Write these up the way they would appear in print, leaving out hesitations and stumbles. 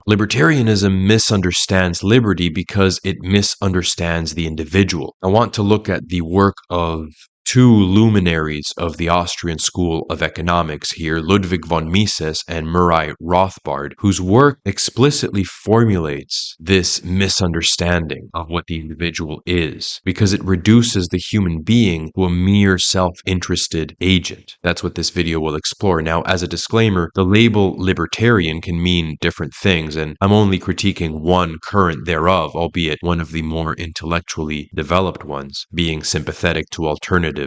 Libertarianism misunderstands liberty because it misunderstands the individual. I want to look at the work of two luminaries of the Austrian School of Economics here, Ludwig von Mises and Murray Rothbard, whose work explicitly formulates this misunderstanding of what the individual is, because it reduces the human being to a mere self-interested agent. That's what this video will explore. Now, as a disclaimer, the label libertarian can mean different things, and I'm only critiquing one current thereof, albeit one of the more intellectually developed ones, being sympathetic to alternative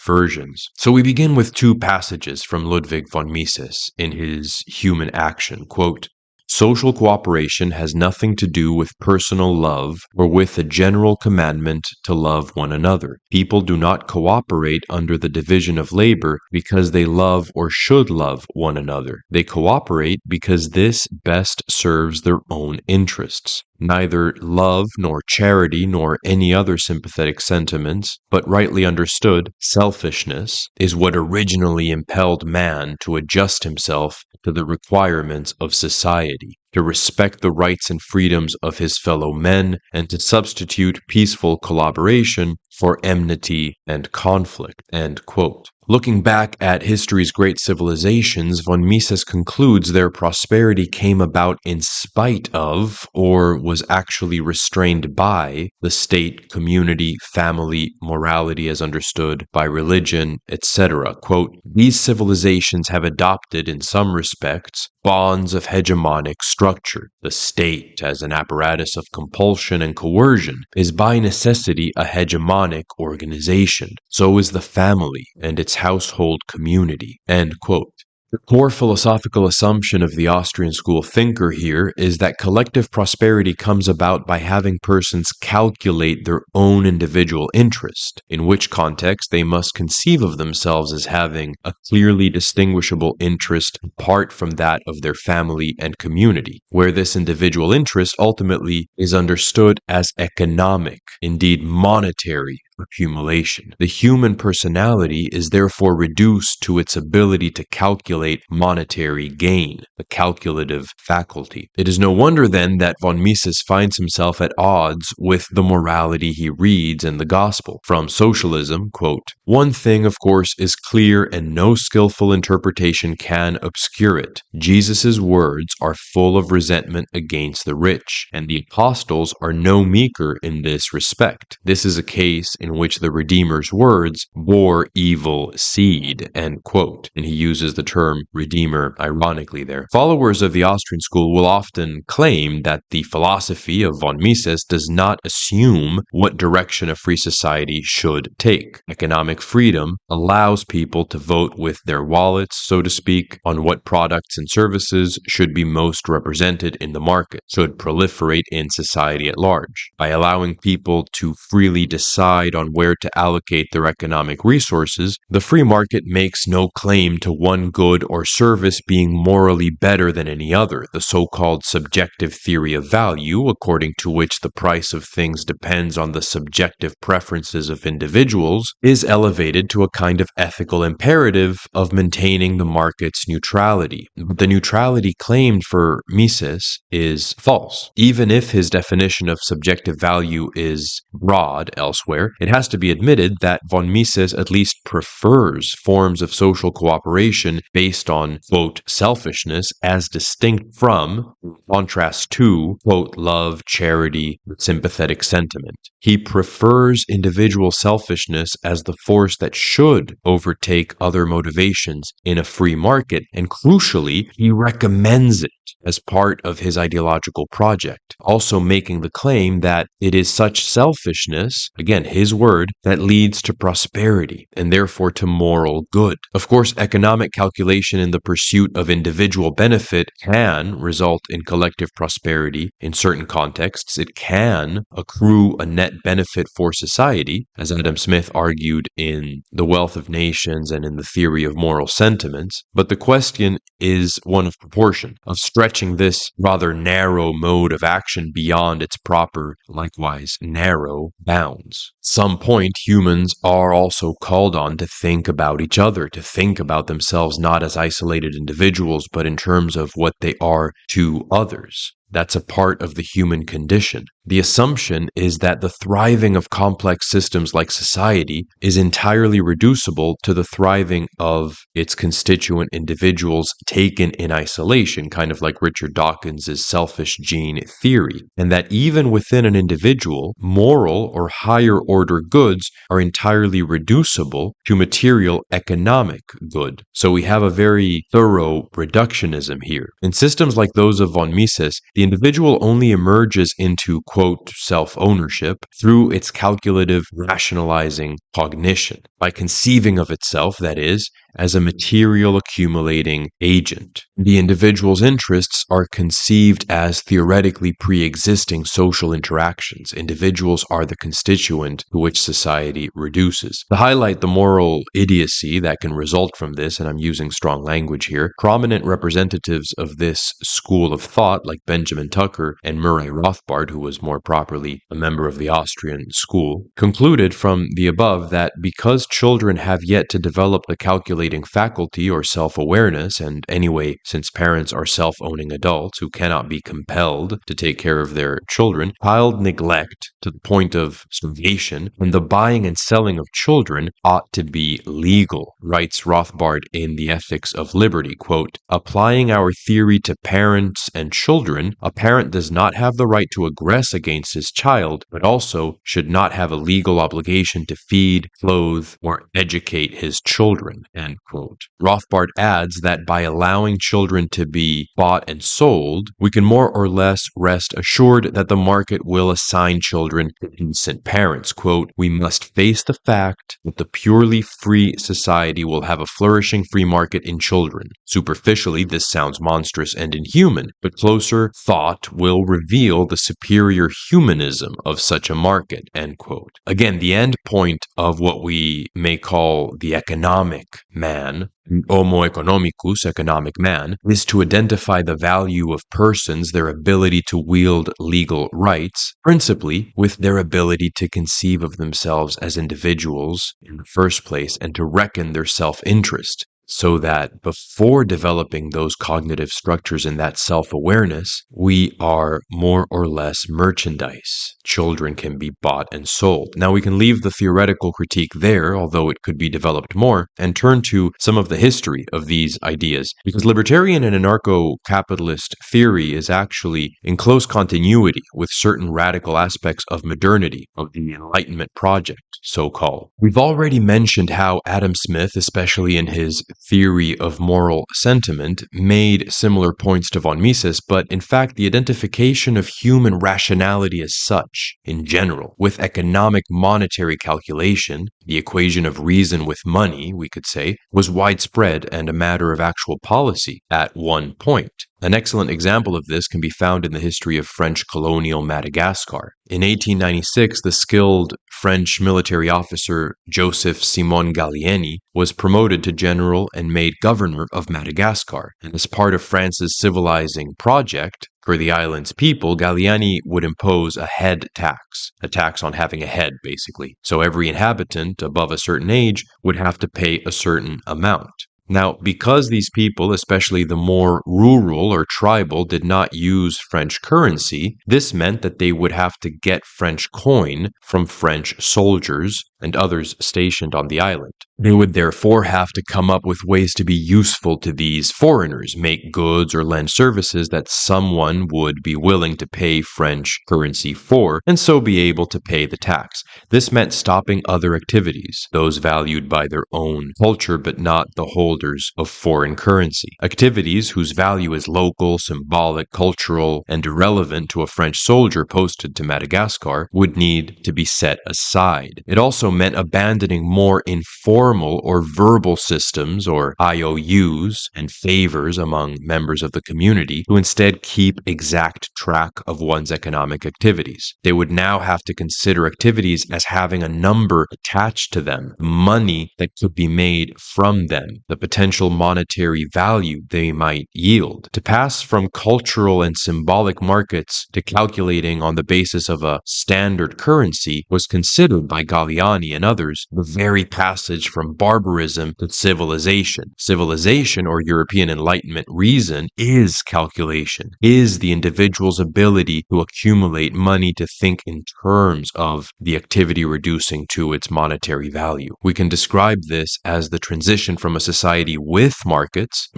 versions. So we begin with two passages from Ludwig von Mises in his Human Action. Quote, "Social cooperation has nothing to do with personal love or with a general commandment to love one another. People do not cooperate under the division of labor because they love or should love one another. They cooperate because this best serves their own interests. Neither love nor charity nor any other sympathetic sentiments, but rightly understood, selfishness, is what originally impelled man to adjust himself to the requirements of society, to respect the rights and freedoms of his fellow men, and to substitute peaceful collaboration for enmity and conflict." End quote. Looking back at history's great civilizations, von Mises concludes their prosperity came about in spite of, or was actually restrained by, the state, community, family, morality as understood by religion, etc. Quote, "These civilizations have adopted, in some respects, bonds of hegemonic structure. The state, as an apparatus of compulsion and coercion, is by necessity a hegemonic organization. So is the family and its household community." End quote. The core philosophical assumption of the Austrian school thinker here is that collective prosperity comes about by having persons calculate their own individual interest, in which context they must conceive of themselves as having a clearly distinguishable interest apart from that of their family and community, where this individual interest ultimately is understood as economic, indeed monetary, accumulation. The human personality is therefore reduced to its ability to calculate monetary gain, the calculative faculty. It is no wonder then that von Mises finds himself at odds with the morality he reads in the gospel. From socialism, quote, "One thing, of course, is clear and no skillful interpretation can obscure it. Jesus' words are full of resentment against the rich, and the apostles are no meeker in this respect. This is a case in which the Redeemer's words bore evil seed," end quote. And he uses the term Redeemer ironically there. Followers of the Austrian school will often claim that the philosophy of von Mises does not assume what direction a free society should take. Economic freedom allows people to vote with their wallets, so to speak, on what products and services should be most represented in the market, should proliferate in society at large. By allowing people to freely decide on where to allocate their economic resources, the free market makes no claim to one good or service being morally better than any other. The so-called subjective theory of value, according to which the price of things depends on the subjective preferences of individuals, is elevated to a kind of ethical imperative of maintaining the market's neutrality. But the neutrality claimed for Mises is false. Even if his definition of subjective value is broad elsewhere, it has to be admitted that von Mises at least prefers forms of social cooperation based on, quote, selfishness as distinct from, in contrast to, quote, love, charity, sympathetic sentiment. He prefers individual selfishness as the force that should overtake other motivations in a free market, and crucially, he recommends it as part of his ideological project, also making the claim that it is such selfishness, again his word, that leads to prosperity and therefore to moral good. Of course, economic calculation in the pursuit of individual benefit can result in collective prosperity in certain contexts. It can accrue a net benefit for society, as Adam Smith argued in The Wealth of Nations and in the Theory of Moral Sentiments, but the question is one of proportion, of stretching this rather narrow mode of action beyond its proper, likewise narrow, bounds. At some point, humans are also called on to think about each other, to think about themselves not as isolated individuals, but in terms of what they are to others. That's a part of the human condition. The assumption is that the thriving of complex systems like society is entirely reducible to the thriving of its constituent individuals taken in isolation, kind of like Richard Dawkins's selfish gene theory, and that even within an individual, moral or higher order goods are entirely reducible to material economic good. So we have a very thorough reductionism here. In systems like those of von Mises, the individual only emerges into, quote, self-ownership through its calculative, rationalizing cognition, by conceiving of itself, that is, as a material accumulating agent. The individual's interests are conceived as theoretically pre-existing social interactions. Individuals are the constituent to which society reduces. To highlight the moral idiocy that can result from this, and I'm using strong language here, prominent representatives of this school of thought, like Benjamin Tucker and Murray Rothbard, who was more properly a member of the Austrian school, concluded from the above that because children have yet to develop the calculating faculty or self-awareness, and anyway, since parents are self-owning adults who cannot be compelled to take care of their children, child neglect to the point of starvation and the buying and selling of children ought to be legal, writes Rothbard in The Ethics of Liberty, quote, applying our theory to parents and children, a parent does not have the right to aggress against his child, but also should not have a legal obligation to feed, clothe, or educate his children, end quote. Rothbard adds that by allowing children to be bought and sold, we can more or less rest assured that the market will assign children to innocent parents. Quote, we must face the fact that the purely free society will have a flourishing free market in children. Superficially, this sounds monstrous and inhuman, but closer thought will reveal the superior humanism of such a market, end quote. Again, the end point of what we may call the economic man, Homo economicus, economic man, is to identify the value of persons, their ability to wield legal rights, principally with their ability to conceive of themselves as individuals in the first place and to reckon their self-interest, so that before developing those cognitive structures and that self-awareness, we are more or less merchandise. Children can be bought and sold. Now we can leave the theoretical critique there, although it could be developed more, and turn to some of the history of these ideas, because libertarian and anarcho-capitalist theory is actually in close continuity with certain radical aspects of modernity, of the Enlightenment project, so-called. We've already mentioned how Adam Smith, especially in his theory of moral sentiment, made similar points to von Mises, but in fact the identification of human rationality as such, in general, with economic monetary calculation, the equation of reason with money, we could say, was widespread and a matter of actual policy at one point. An excellent example of this can be found in the history of French colonial Madagascar. In 1896, the skilled French military officer Joseph Simon Gallieni was promoted to general and made governor of Madagascar. And as part of France's civilizing project for the island's people, Gallieni would impose a head tax, a tax on having a head, basically. So every inhabitant above a certain age would have to pay a certain amount. Now, because these people, especially the more rural or tribal, did not use French currency, this meant that they would have to get French coin from French soldiers and others stationed on the island. They would therefore have to come up with ways to be useful to these foreigners, make goods or lend services that someone would be willing to pay French currency for, and so be able to pay the tax. This meant stopping other activities, those valued by their own culture but not the holders of foreign currency. Activities whose value is local, symbolic, cultural, and irrelevant to a French soldier posted to Madagascar would need to be set aside. It also meant abandoning more informal or verbal systems or IOUs and favors among members of the community to instead keep exact track of one's economic activities. They would now have to consider activities as having a number attached to them, money that could be made from them, the potential monetary value they might yield. To pass from cultural and symbolic markets to calculating on the basis of a standard currency was considered by Galliani money and others, the very passage from barbarism to civilization. Civilization, or European Enlightenment reason, is calculation, is the individual's ability to accumulate money, to think in terms of the activity reducing to its monetary value. We can describe this as the transition from a society with markets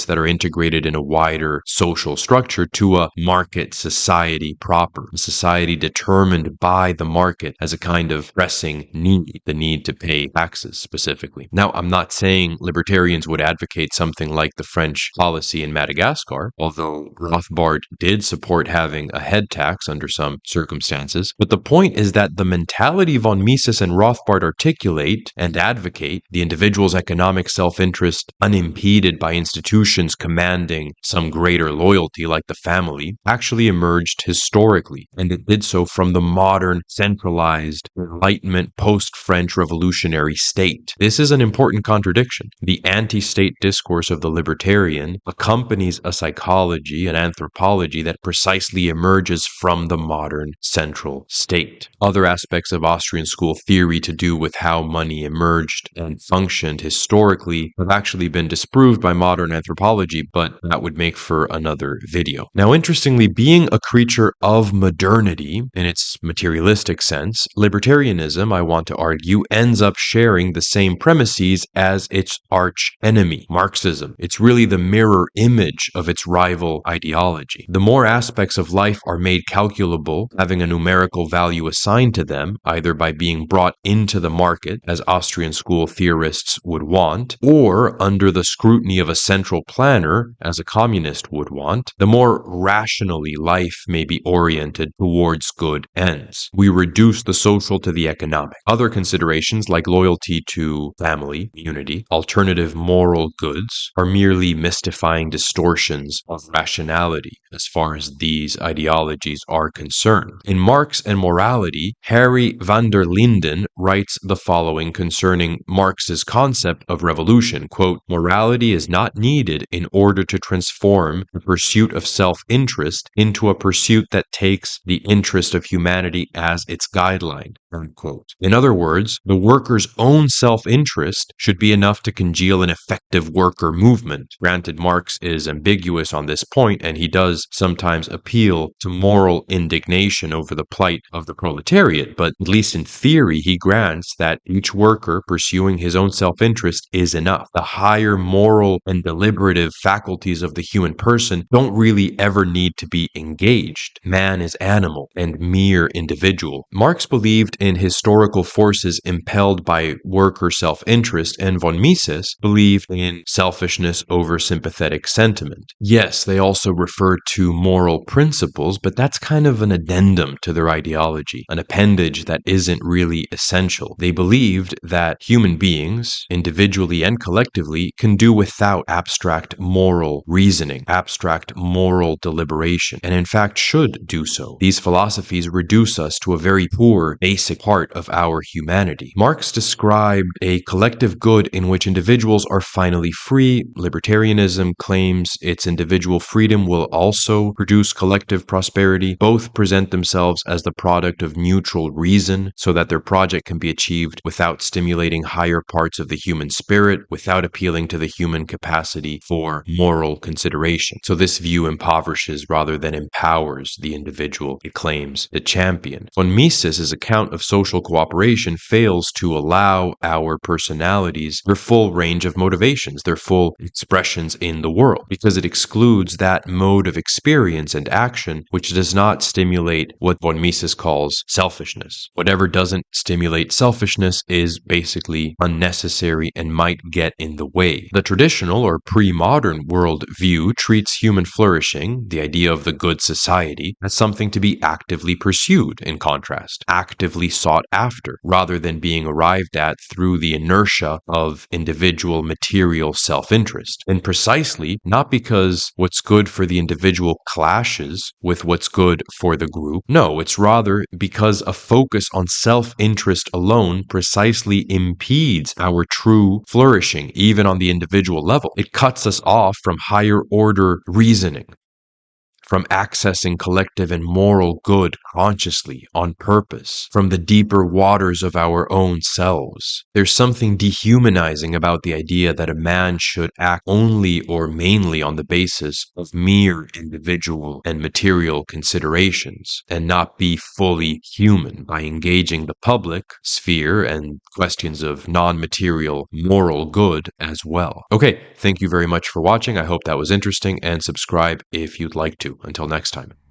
that are integrated in a wider social structure, to a market society proper, a society determined by the market as a kind of pressing need, the need to pay taxes specifically. Now, I'm not saying libertarians would advocate something like the French policy in Madagascar, although Rothbard did support having a head tax under some circumstances. But the point is that the mentality von Mises and Rothbard articulate and advocate, the individual's economic self-interest unimpeded by institutions commanding some greater loyalty like the family, actually emerged historically, and it did so from the modern, centralized, Enlightenment post-French revolutionary state. This is an important contradiction. The anti-state discourse of the libertarian accompanies a psychology and anthropology that precisely emerges from the modern central state. Other aspects of Austrian school theory to do with how money emerged and functioned historically have actually been disproved by modern anthropology, but that would make for another video. Now, interestingly, being a creature of modernity in its materialistic sense, libertarianism, I want to argue, ends up sharing the same premises as its arch enemy, Marxism. It's really the mirror image of its rival ideology. The more aspects of life are made calculable, having a numerical value assigned to them, either by being brought into the market, as Austrian school theorists would want, or under the scrutiny of a central planner, as a communist would want, the more rationally life may be oriented towards good ends. We reduce the social to the economic. Other considerations like loyalty to family, unity, alternative moral goods are merely mystifying distortions of rationality as far as these ideologies are concerned. In Marx and Morality, Harry van der Linden writes the following concerning Marx's concept of revolution, quote, "Morality is not needed in order to transform the pursuit of self-interest into a pursuit that takes the interest of humanity as its guideline." Unquote. In other words, the worker's own self-interest should be enough to congeal an effective worker movement. Granted, Marx is ambiguous on this point, and he does sometimes appeal to moral indignation over the plight of the proletariat, but at least in theory, he grants that each worker pursuing his own self-interest is enough. The higher moral and deliberative faculties of the human person don't really ever need to be engaged. Man is animal and mere individual. Marx believed in historical forces impelled by worker self-interest, and von Mises believed in selfishness over sympathetic sentiment. Yes, they also referred to moral principles, but that's kind of an addendum to their ideology, an appendage that isn't really essential. They believed that human beings, individually and collectively, can do without abstract moral reasoning, abstract moral deliberation, and in fact should do so. These philosophies reduce us to a very poor, basic part of our humanity. Marx described a collective good in which individuals are finally free. Libertarianism claims its individual freedom will also produce collective prosperity. Both present themselves as the product of mutual reason, so that their project can be achieved without stimulating higher parts of the human spirit, without appealing to the human capacity for moral consideration. So this view impoverishes rather than empowers the individual it claims to champion. Von Mises's account of social cooperation fails to allow our personalities their full range of motivations, their full expressions in the world, because it excludes that mode of experience and action which does not stimulate what von Mises calls selfishness. Whatever doesn't stimulate selfishness is basically unnecessary and might get in the way. The traditional or pre-modern world view treats human flourishing, the idea of the good society, as something to be actively pursued, in contrast, actively sought after, rather than being arrived at through the inertia of individual material self-interest. And precisely not because what's good for the individual clashes with what's good for the group. No, it's rather because a focus on self-interest alone precisely impedes our true flourishing, even on the individual level. It cuts us off from higher order reasoning, from accessing collective and moral good consciously, on purpose, from the deeper waters of our own selves. There's something dehumanizing about the idea that a man should act only or mainly on the basis of mere individual and material considerations, and not be fully human by engaging the public sphere and questions of non-material moral good as well. Okay, thank you very much for watching. I hope that was interesting, and subscribe if you'd like to. Until next time.